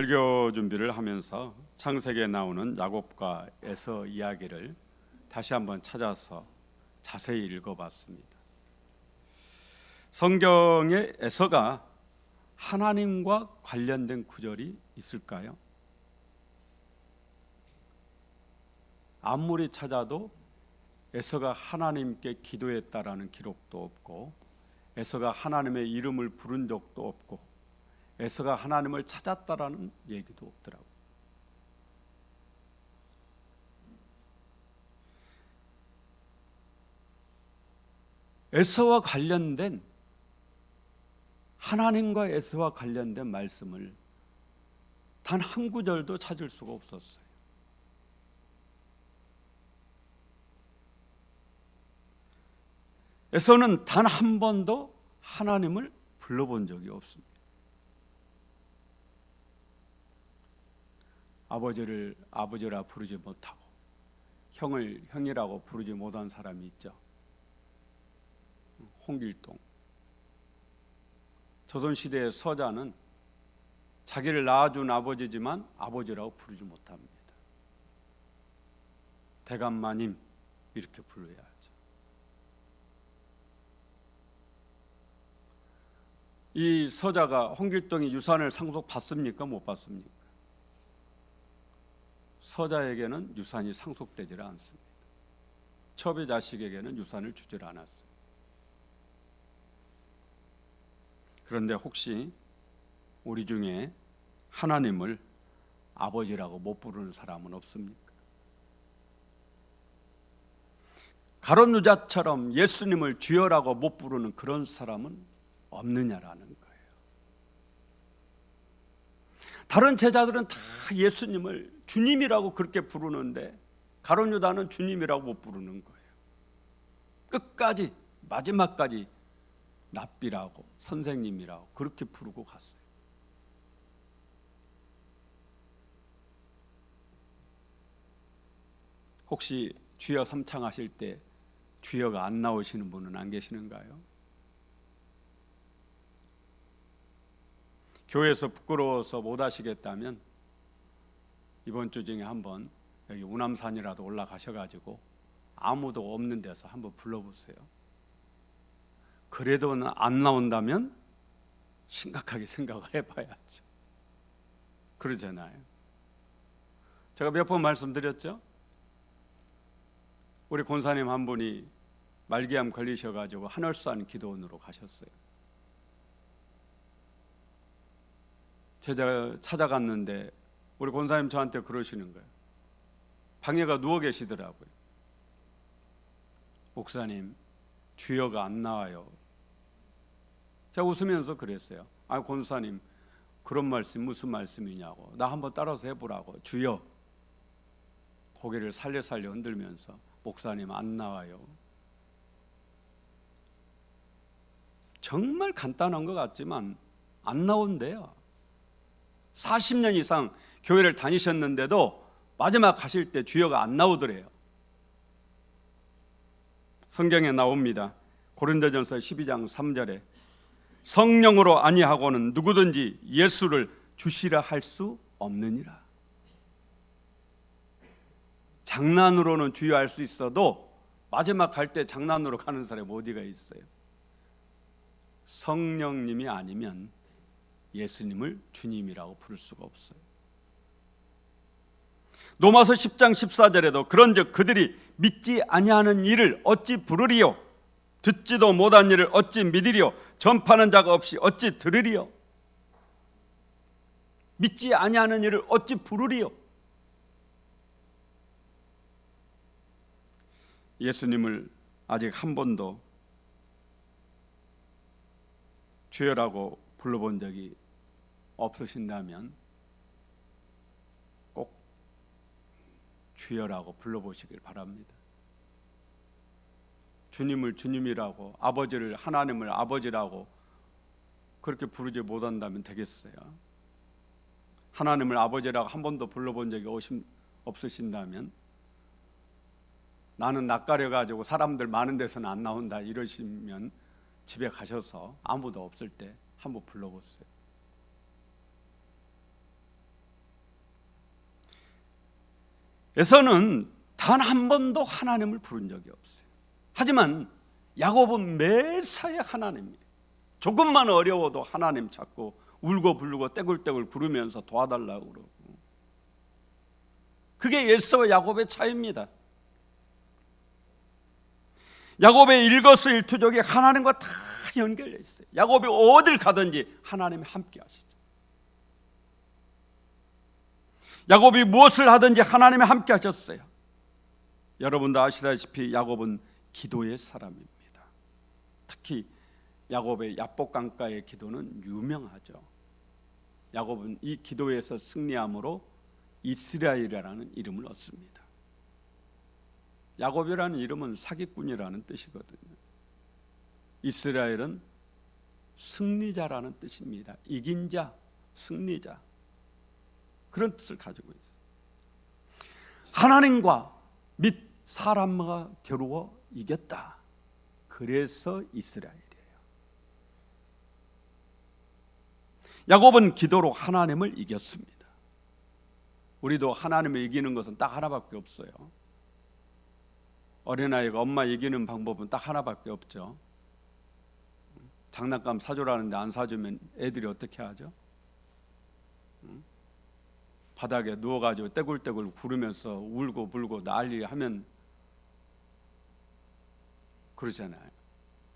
설교 준비를 하면서 창세기에 나오는 야곱과 에서 이야기를 다시 한번 찾아서 자세히 읽어봤습니다. 성경에 에서가 하나님과 관련된 구절이 있을까요? 아무리 찾아도 에서가 하나님께 기도했다라는 기록도 없고, 에서가 하나님의 이름을 부른 적도 없고, 에서가 하나님을 찾았다라는 얘기도 없더라고요. 에서와 관련된, 하나님과 에서와 관련된 말씀을 단 한 구절도 찾을 수가 없었어요. 에서는 단 한 번도 하나님을 불러본 적이 없습니다. 아버지를 아버지라 부르지 못하고 형을 형이라고 부르지 못한 사람이 있죠. 홍길동. 조선시대의 서자는 자기를 낳아준 아버지지만 아버지라고 부르지 못합니다. 대감마님 이렇게 불러야 하죠. 이 서자가 홍길동이 유산을 상속받습니까? 못 받습니까? 서자에게는 유산이 상속되질 않습니다. 첩의 자식에게는 유산을 주질 않았습니다. 그런데 혹시 우리 중에 하나님을 아버지라고 못 부르는 사람은 없습니까? 가룟 유다처럼 예수님을 주여라고 못 부르는 그런 사람은 없느냐라는 거예요. 다른 제자들은 다 예수님을 주님이라고 그렇게 부르는데 가룟 유다는 주님이라고 못 부르는 거예요. 끝까지 마지막까지 랍비라고 선생님이라고 그렇게 부르고 갔어요. 혹시 주여 삼창하실 때 주여가 안 나오시는 분은 안 계시는가요? 교회에서 부끄러워서 못 하시겠다면 이번 주 중에 한번 여기 우남산이라도 올라가셔가지고 아무도 없는 데서 한번 불러보세요. 그래도 안 나온다면 심각하게 생각을 해봐야죠. 그러잖아요. 제가 몇 번 말씀드렸죠? 우리 권사님 한 분이 말기암 걸리셔가지고 하늘산 기도원으로 가셨어요. 제가 찾아갔는데 우리 권사님 저한테 그러시는 거예요. 방에가 누워 계시더라고요. 목사님, 주여가 안 나와요. 제가 웃으면서 그랬어요. 아, 권사님, 그런 말씀 무슨 말씀이냐고. 나 한번 따라서 해보라고. 주여. 고개를 살려살려 흔들면서 목사님 안 나와요. 정말 간단한 것 같지만 안 나온대요. 40년 이상 교회를 다니셨는데도 마지막 가실 때 주여가 안 나오더래요. 성경에 나옵니다. 고린도전서 12장 3절에 성령으로 아니하고는 누구든지 예수를 주시라 할 수 없느니라. 장난으로는 주여 할 수 있어도 마지막 갈 때 장난으로 가는 사람이 어디가 있어요? 성령님이 아니면 예수님을 주님이라고 부를 수가 없어요. 로마서 10장 14절에도 그런즉 그들이 믿지 아니하는 일을 어찌 부르리요? 듣지도 못한 일을 어찌 믿으리요? 전파하는 자가 없이 어찌 들으리요? 믿지 아니하는 일을 어찌 부르리요? 예수님을 아직 한 번도 주여라고 불러본 적이 없으신다면 꼭 주여라고 불러보시길 바랍니다. 주님을 주님이라고, 아버지를 하나님을 아버지라고 그렇게 부르지 못한다면 되겠어요? 하나님을 아버지라고 한 번도 불러본 적이 없으신다면 나는 낯가려가지고 사람들 많은 데서는 안 나온다 이러시면 집에 가셔서 아무도 없을 때 한번 불러보세요. 에서는 단 한 번도 하나님을 부른 적이 없어요. 하지만 야곱은 매사에 하나님이에요. 조금만 어려워도 하나님 찾고 울고 불고 떼굴떼굴 구르면서 도와달라고 그러고. 그게 에서와 야곱의 차이입니다. 야곱의 일거수일투족이 하나님과 다 연결되어 있어요. 야곱이 어딜 가든지 하나님이 함께 하시죠. 야곱이 무엇을 하든지 하나님이 함께 하셨어요. 여러분도 아시다시피 야곱은 기도의 사람입니다. 특히 야곱의 야복강가의 기도는 유명하죠. 야곱은 이 기도에서 승리함으로 이스라엘이라는 이름을 얻습니다. 야곱이라는 이름은 사기꾼이라는 뜻이거든요. 이스라엘은 승리자라는 뜻입니다. 이긴 자, 승리자, 그런 뜻을 가지고 있어요. 하나님과 및 사람과 겨루어 이겼다. 그래서 이스라엘이에요. 야곱은 기도로 하나님을 이겼습니다. 우리도 하나님을 이기는 것은 딱 하나밖에 없어요. 어린아이가 엄마 이기는 방법은 딱 하나밖에 없죠. 장난감 사주라는데 안 사주면 애들이 어떻게 하죠? 바닥에 누워가지고 떼굴떼굴 구르면서 울고 불고 난리하면 그러잖아요.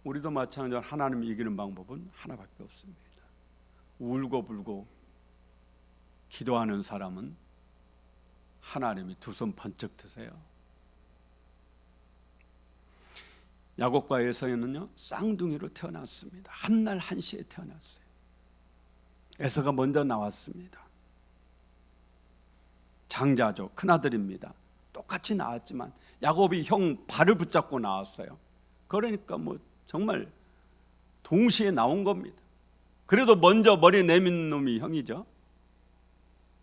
우리도 마찬가지로 하나님을 이기는 방법은 하나밖에 없습니다. 울고 불고 기도하는 사람은 하나님이 두 손 번쩍 드세요. 야곱과 에서는요 쌍둥이로 태어났습니다. 한날 한시에 태어났어요. 에서가 먼저 나왔습니다. 장자죠. 큰아들입니다. 똑같이 나왔지만 야곱이 형 발을 붙잡고 나왔어요. 그러니까 정말 동시에 나온 겁니다. 그래도 먼저 머리 내민 놈이 형이죠.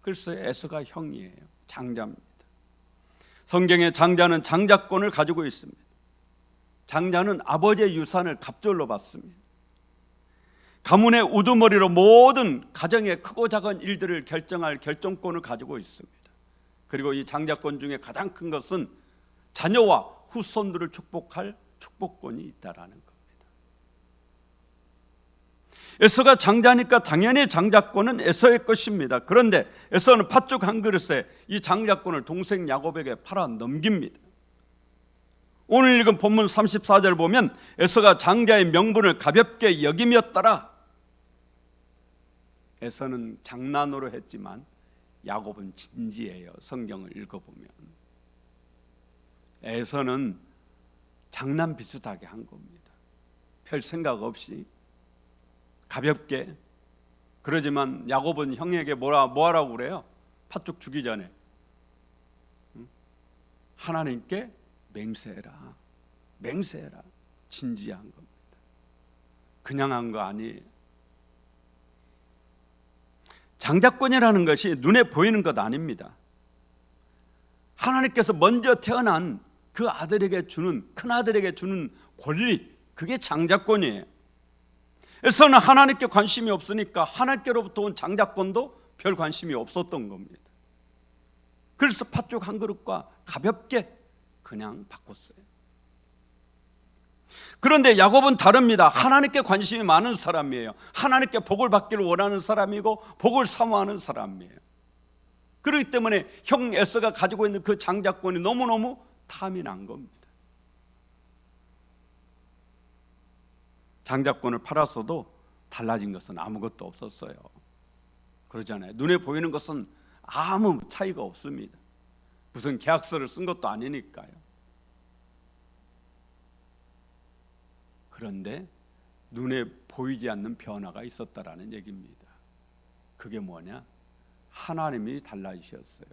그래서 에서가 형이에요. 장자입니다. 성경에 장자는 장자권을 가지고 있습니다. 장자는 아버지의 유산을 갑절로 받습니다. 가문의 우두머리로 모든 가정의 크고 작은 일들을 결정할 결정권을 가지고 있습니다. 그리고 이 장자권 중에 가장 큰 것은 자녀와 후손들을 축복할 축복권이 있다라는 겁니다. 에서가 장자니까 당연히 장자권은 에서의 것입니다. 그런데 에서는 팥죽 한 그릇에 이 장자권을 동생 야곱에게 팔아 넘깁니다. 오늘 읽은 본문 34절 보면 에서가 장자의 명분을 가볍게 여기며 따라, 에서는 장난으로 했지만 야곱은 진지해요. 성경을 읽어보면 에서는 장난 비슷하게 한 겁니다. 별 생각 없이 가볍게. 그러지만 야곱은 형에게 뭐하라고 그래요? 팥죽 주기 전에 하나님께 맹세해라. 맹세해라. 진지한 겁니다. 그냥 한 거 아니에요. 장자권이라는 것이 눈에 보이는 것 아닙니다. 하나님께서 먼저 태어난 그 아들에게 주는, 큰 아들에게 주는 권리, 그게 장자권이에요. 에서는 하나님께 관심이 없으니까 하나님께로부터 온 장자권도 별 관심이 없었던 겁니다. 그래서 팥죽 한 그릇과 가볍게 그냥 바꿨어요. 그런데 야곱은 다릅니다. 하나님께 관심이 많은 사람이에요. 하나님께 복을 받기를 원하는 사람이고 복을 사모하는 사람이에요. 그렇기 때문에 형 에서가 가지고 있는 그 장자권이 너무너무 탐이 난 겁니다. 장자권을 팔았어도 달라진 것은 아무것도 없었어요. 그러잖아요. 눈에 보이는 것은 아무 차이가 없습니다. 무슨 계약서를 쓴 것도 아니니까요. 그런데 눈에 보이지 않는 변화가 있었다라는 얘기입니다. 그게 뭐냐? 하나님이 달라지셨어요.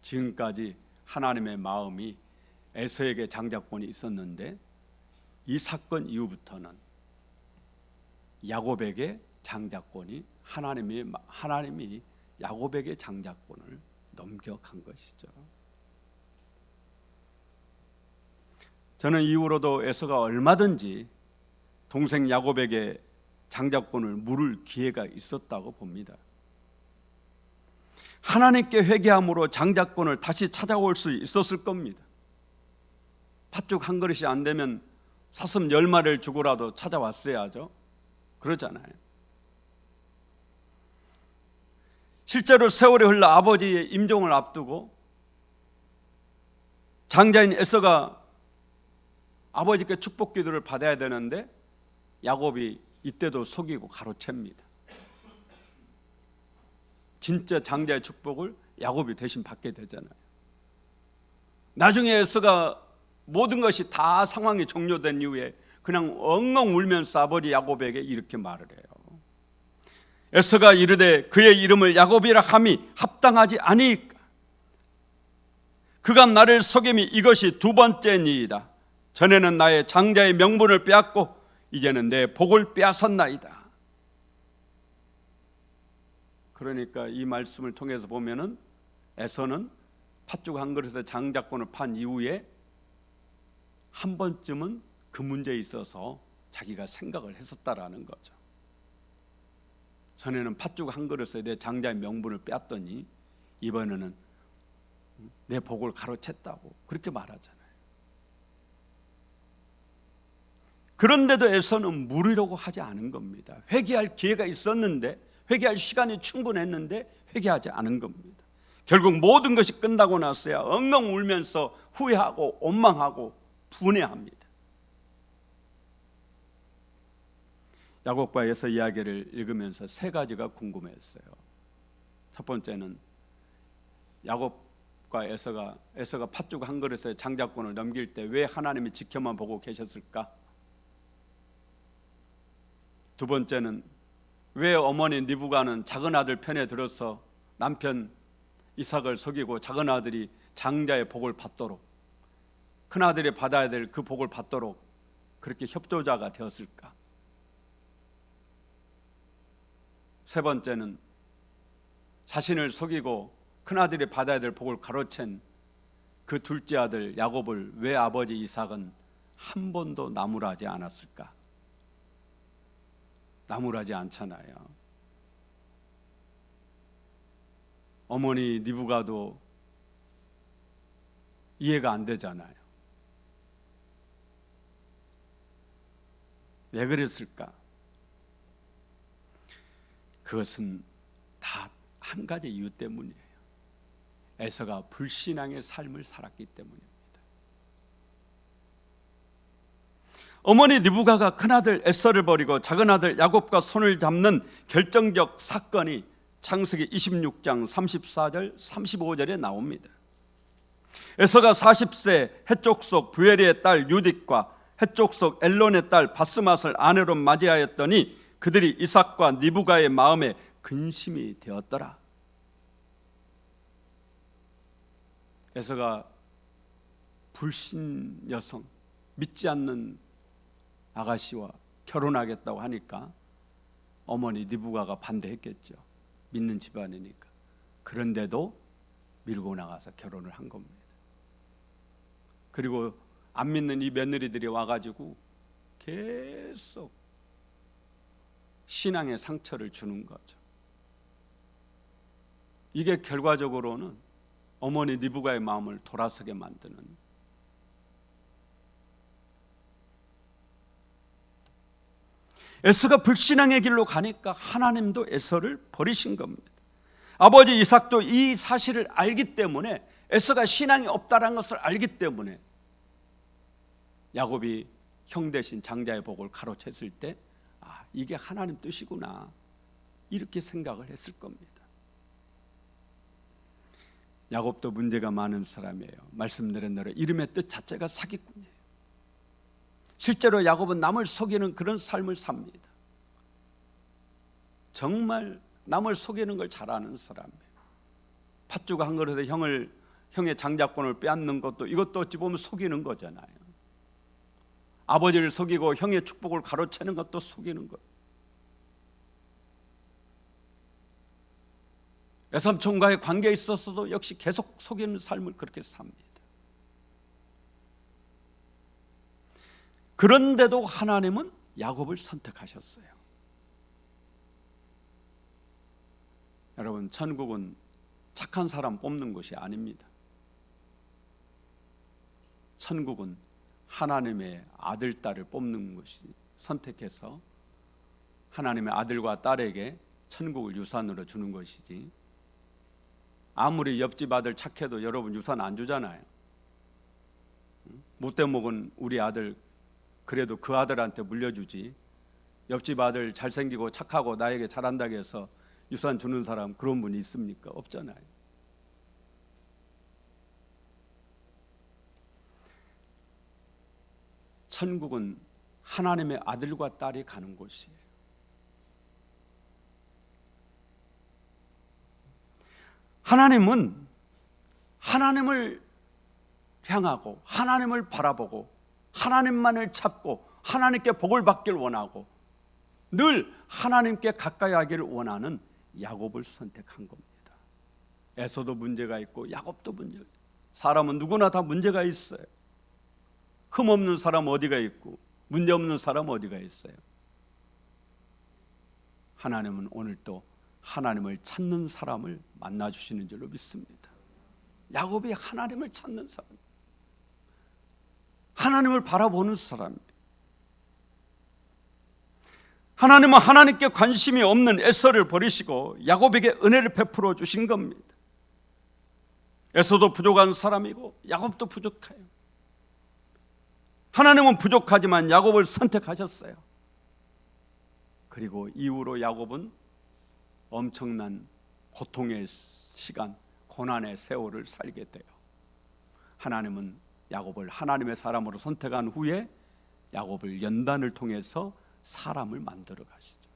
지금까지 하나님의 마음이 에서에게 장자권이 있었는데 이 사건 이후부터는 야곱에게 장자권이 하나님이 야곱에게 장자권을 넘겨간 것이죠. 저는 이후로도 에서가 얼마든지 동생 야곱에게 장자권을 물을 기회가 있었다고 봅니다. 하나님께 회개함으로 장자권을 다시 찾아올 수 있었을 겁니다. 팥죽 한 그릇이 안 되면 사슴 10마리를 주고라도 찾아왔어야죠. 그러잖아요. 실제로 세월이 흘러 아버지의 임종을 앞두고 장자인 에서가 아버지께 축복 기도를 받아야 되는데 야곱이 이때도 속이고 가로챕니다. 진짜 장자의 축복을 야곱이 대신 받게 되잖아요. 나중에 에서가 모든 것이 다 상황이 종료된 이후에 그냥 엉엉 울면서 아버지 야곱에게 이렇게 말을 해요. 에서가 이르되 그의 이름을 야곱이라 함이 합당하지 아니이까. 그가 나를 속임이 이것이 두 번째니이다. 전에는 나의 장자의 명분을 빼앗고 이제는 내 복을 빼앗았나이다. 그러니까 이 말씀을 통해서 보면은 에서는 팥죽 한 그릇에 장자권을 판 이후에 한 번쯤은 그 문제에 있어서 자기가 생각을 했었다라는 거죠. 전에는 팥죽 한 그릇에 내 장자의 명분을 빼앗더니 이번에는 내 복을 가로챘다고 그렇게 말하잖아요. 그런데도 에서는 물으려고 하지 않은 겁니다. 회개할 기회가 있었는데, 회개할 시간이 충분했는데 회개하지 않은 겁니다. 결국 모든 것이 끝나고 나서야 엉엉 울면서 후회하고 원망하고 분해합니다. 야곱과 에서 이야기를 읽으면서 세 가지가 궁금했어요. 첫 번째는 야곱과 에서가 팥죽 한 그릇에 장자권을 넘길 때 왜 하나님이 지켜만 보고 계셨을까? 두 번째는 왜 어머니 리브가는 작은 아들 편에 들어서 남편 이삭을 속이고 작은 아들이 장자의 복을 받도록, 큰 아들이 받아야 될 그 복을 받도록 그렇게 협조자가 되었을까? 세 번째는 자신을 속이고 큰 아들이 받아야 될 복을 가로챈 그 둘째 아들 야곱을 왜 아버지 이삭은 한 번도 나무라지 않았을까? 나무라지 않잖아요. 어머니 리브가도 이해가 안 되잖아요. 왜 그랬을까? 그것은 다 한 가지 이유 때문이에요. 에서가 불신앙의 삶을 살았기 때문입니다. 어머니 리브가가 큰아들 에서를 버리고 작은아들 야곱과 손을 잡는 결정적 사건이 창세기 26장 34절 35절에 나옵니다. 에서가 40세 해쪽 속 부엘의 딸 유딕과 해쪽 속 엘론의 딸 바스맛을 아내로 맞이하였더니 그들이 이삭과 리브가의 마음에 근심이 되었더라. 에서가 불신 여성, 믿지 않는 아가씨와 결혼하겠다고 하니까 어머니 리브가가 반대했겠죠. 믿는 집안이니까. 그런데도 밀고 나가서 결혼을 한 겁니다. 그리고 안 믿는 이 며느리들이 와가지고 계속 신앙의 상처를 주는 거죠. 이게 결과적으로는 어머니 리브가의 마음을 돌아서게 만드는, 에서가 불신앙의 길로 가니까 하나님도 에서를 버리신 겁니다. 아버지 이삭도 이 사실을 알기 때문에, 에서가 신앙이 없다는 것을 알기 때문에 야곱이 형 대신 장자의 복을 가로챘을 때 이게 하나님 뜻이구나 이렇게 생각을 했을 겁니다. 야곱도 문제가 많은 사람이에요. 말씀드린 대로 이름의 뜻 자체가 사기꾼이에요. 실제로 야곱은 남을 속이는 그런 삶을 삽니다. 정말 남을 속이는 걸 잘하는 사람이에요. 팥죽 한 그릇에 형의 장자권을 빼앗는 것도, 이것도 어찌 보면 속이는 거잖아요. 아버지를 속이고 형의 축복을 가로채는 것도 속이는 거예요. 외삼촌과의 관계에 있어서도 역시 계속 속이는 삶을 그렇게 삽니다. 그런데도 하나님은 야곱을 선택하셨어요. 여러분, 천국은 착한 사람 뽑는 것이 아닙니다. 천국은 하나님의 아들, 딸을 뽑는 것이, 선택해서 하나님의 아들과 딸에게 천국을 유산으로 주는 것이지, 아무리 옆집 아들 착해도 여러분 유산 안 주잖아요. 못돼 먹은 우리 아들 그래도 그 아들한테 물려주지, 옆집 아들 잘생기고 착하고 나에게 잘한다고 해서 유산 주는 사람, 그런 분이 있습니까? 없잖아요. 천국은 하나님의 아들과 딸이 가는 곳이에요. 하나님은 하나님을 향하고 하나님을 바라보고 하나님만을 찾고 하나님께 복을 받기를 원하고 늘 하나님께 가까이 하기를 원하는 야곱을 선택한 겁니다. 에서도 문제가 있고 야곱도 문제가 있고, 사람은 누구나 다 문제가 있어요. 흠없는 사람 어디가 있고 문제없는 사람 어디가 있어요. 하나님은 오늘 또 하나님을 찾는 사람을 만나주시는 줄로 믿습니다. 야곱이 하나님을 찾는 사람, 하나님을 바라보는 사람이에요. 하나님은 하나님께 관심이 없는 에서를 버리시고 야곱에게 은혜를 베풀어 주신 겁니다. 에서도 부족한 사람이고 야곱도 부족해요. 하나님은 부족하지만 야곱을 선택하셨어요. 그리고 이후로 야곱은 엄청난 고통의 시간, 고난의 세월을 살게 돼요. 하나님은 야곱을 하나님의 사람으로 선택한 후에 야곱을 연단을 통해서 사람을 만들어 가시죠.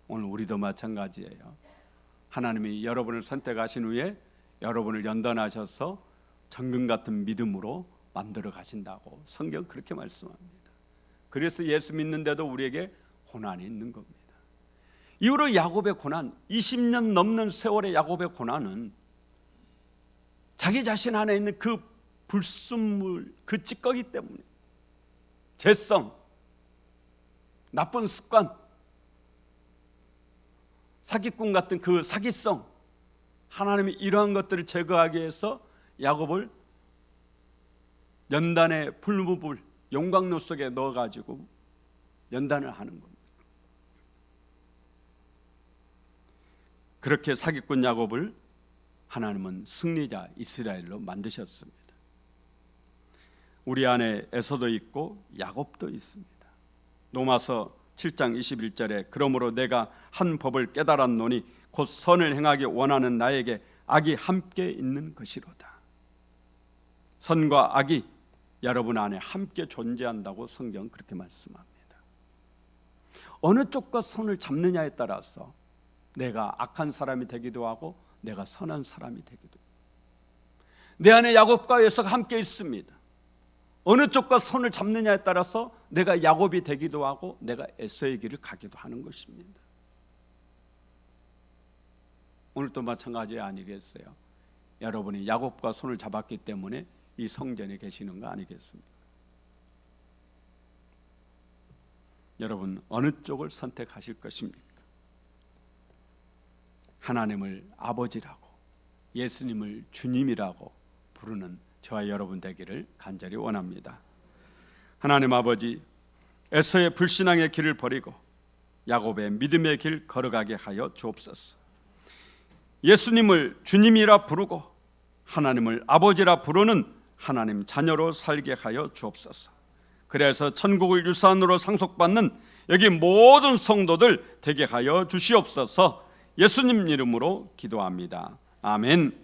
오늘 우리도 마찬가지예요. 하나님이 여러분을 선택하신 후에 여러분을 연단하셔서 정금 같은 믿음으로 만들어 가신다고 성경 그렇게 말씀합니다. 그래서 예수 믿는데도 우리에게 고난이 있는 겁니다. 이후로 야곱의 고난, 20년 넘는 세월의 야곱의 고난은 자기 자신 안에 있는 그 불순물, 그 찌꺼기 때문에, 죄성, 나쁜 습관, 사기꾼 같은 그 사기성, 하나님이 이러한 것들을 제거하기 위해서 야곱을 연단의 불무불 용광로 속에 넣어가지고 연단을 하는 겁니다. 그렇게 사기꾼 야곱을 하나님은 승리자 이스라엘로 만드셨습니다. 우리 안에 에서도 있고 야곱도 있습니다. 로마서 7장 21절에 그러므로 내가 한 법을 깨달았노니 곧 선을 행하기 원하는 나에게 악이 함께 있는 것이로다. 선과 악이 여러분 안에 함께 존재한다고 성경 그렇게 말씀합니다. 어느 쪽과 손을 잡느냐에 따라서 내가 악한 사람이 되기도 하고 내가 선한 사람이 되기도 해요. 내 안에 야곱과 에서가 함께 있습니다. 어느 쪽과 손을 잡느냐에 따라서 내가 야곱이 되기도 하고 내가 에서의 길을 가기도 하는 것입니다. 오늘도 마찬가지 아니겠어요? 여러분이 야곱과 손을 잡았기 때문에 이 성전에 계시는 거 아니겠습니까? 여러분 어느 쪽을 선택하실 것입니까? 하나님을 아버지라고 예수님을 주님이라고 부르는 저와 여러분 되기를 간절히 원합니다. 하나님 아버지, 에서의 불신앙의 길을 버리고 야곱의 믿음의 길 걸어가게 하여 주옵소서. 예수님을 주님이라 부르고 하나님을 아버지라 부르는 하나님 자녀로 살게 하여 주옵소서. 그래서 천국을 유산으로 상속받는 여기 모든 성도들 되게 하여 주시옵소서. 예수님 이름으로 기도합니다. 아멘.